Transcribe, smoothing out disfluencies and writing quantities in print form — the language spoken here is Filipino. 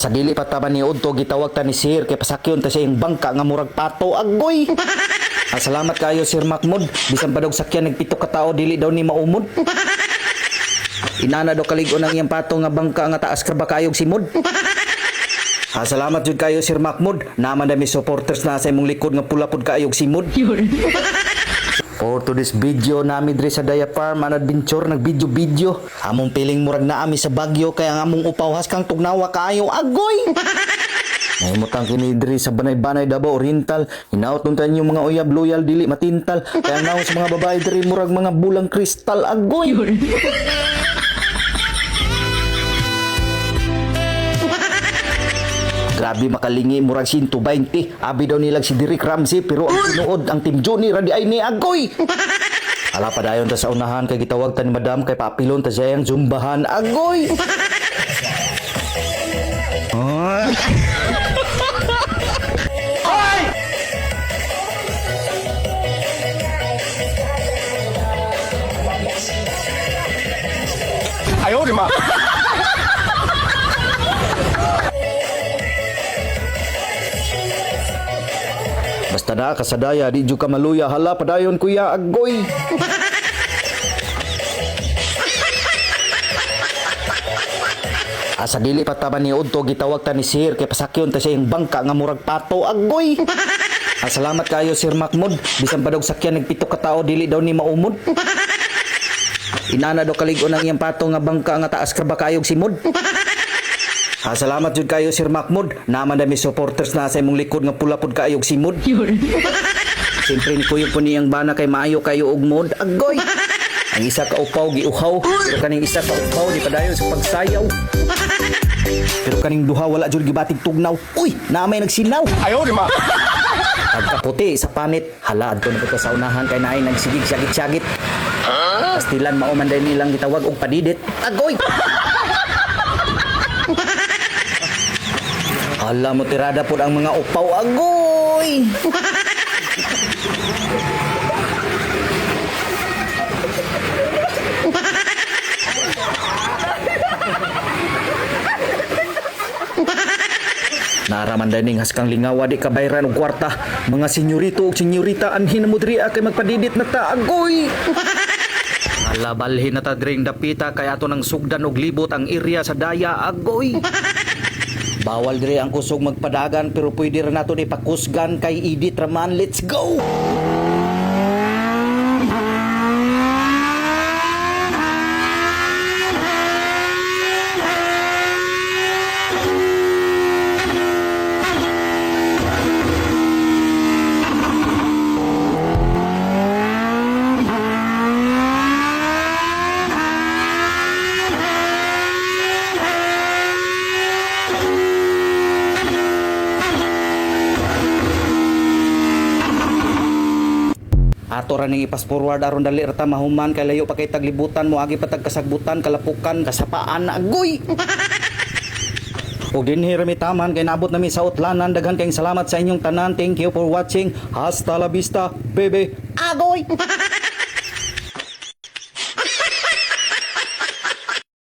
Sa dili pa taman ni Udto gitawag ta ni Sir kay pasakyon ta siya yung bangka nga murag pato agoy. Salamat kayo Sir Mahmud, bisan pa daw sakyan nagpito ka tao dili daw ni maumod. Inana daw kaligon ang iyang pato nga bangka nga taas ka ba kayog simod. Salamat jud kayo Sir Mahmud, naman dami supporters na sa imong likod nga pula pud kayog simod. For to this video namin diri sa Daya Farm an adventure nag-video. Among piling murag na ami sa Bagyo kaya nga among upawhas kang tugnawa kaayo agoy. Nahimutang kini diri sa Banay-Banay Davao Oriental. Hinaut unta yung mga uyab loyal dili matintal. Kaya naon sa mga babae diri murag mga bulang kristal agoy. Grabe makalingi murag 120. Abi daw nilag si Derek Ramsey pero ang tinuod ang Team Johnny radi ay ni agoy. Ala pa dayon ta sa unahan kay gitawag ta ni Madam kay papilon ta siya yang zumbahan agoy. Ayaw di ma. Basta na kasadaya di jud ka maluya hala padayon kuya agoy. Sa dili pa taman ni Udto gitawag ta ni Sir kay pasakyon ta siya yung bangka nga murag pato agoy. Salamat kayo Sir Mahmud, bisan pa daw sakyan nagpito ka tao dili daw ni maumod. Inana daw kaligon ang iyang pato nga bangka nga taas ka ba kayog simod. Salamat jud kayo Sir Mahmud, naman dami supporters na sa imong likod nga pula pud kayog simod. Siyempre ni kuyo po niyang bana kay maayo kayo og mod agoy. Ang isa ka upaw giuhaw, pero kaning isa ka upaw di padayon sa pagsayaw. Pero kaning duha wala jud gibatig tugnaw. Uy, naamay nagsinaw. Ayaw di ma. Pagkaputi sa panit, hala adto na ko sa unahan kay naay nagsigig syagit-syagit. Pastilan mao man day nilang gitawag og padidit. Agoy. Hala mo tirada pud ang mga upaw agoy. Naraman daning haskang lingawa di kabayran og kwarta. Mga senyorito ug senyorita anhin mo diri kay magpadidit na ta agoy. Ala balhin na ta dring dapita kay ato nang sugdan og libot ang area sa Daya agoy. Bawal diri ang kusog magpadagan pero pwede ra nato ni pakusgan kay edit raman. Let's go. Ato ra ning ipas forward aron dali ra ta mahuman kay layo pa kay taglibutan mo agi patag kasagbutan kalapukan kasapaan agoy. Og dinhi ra mi taman kay naabot nami sa utlanan. Daghan kayong salamat sa inyong tanan. Thank you for watching. Hasta la vista, baby. Agoy.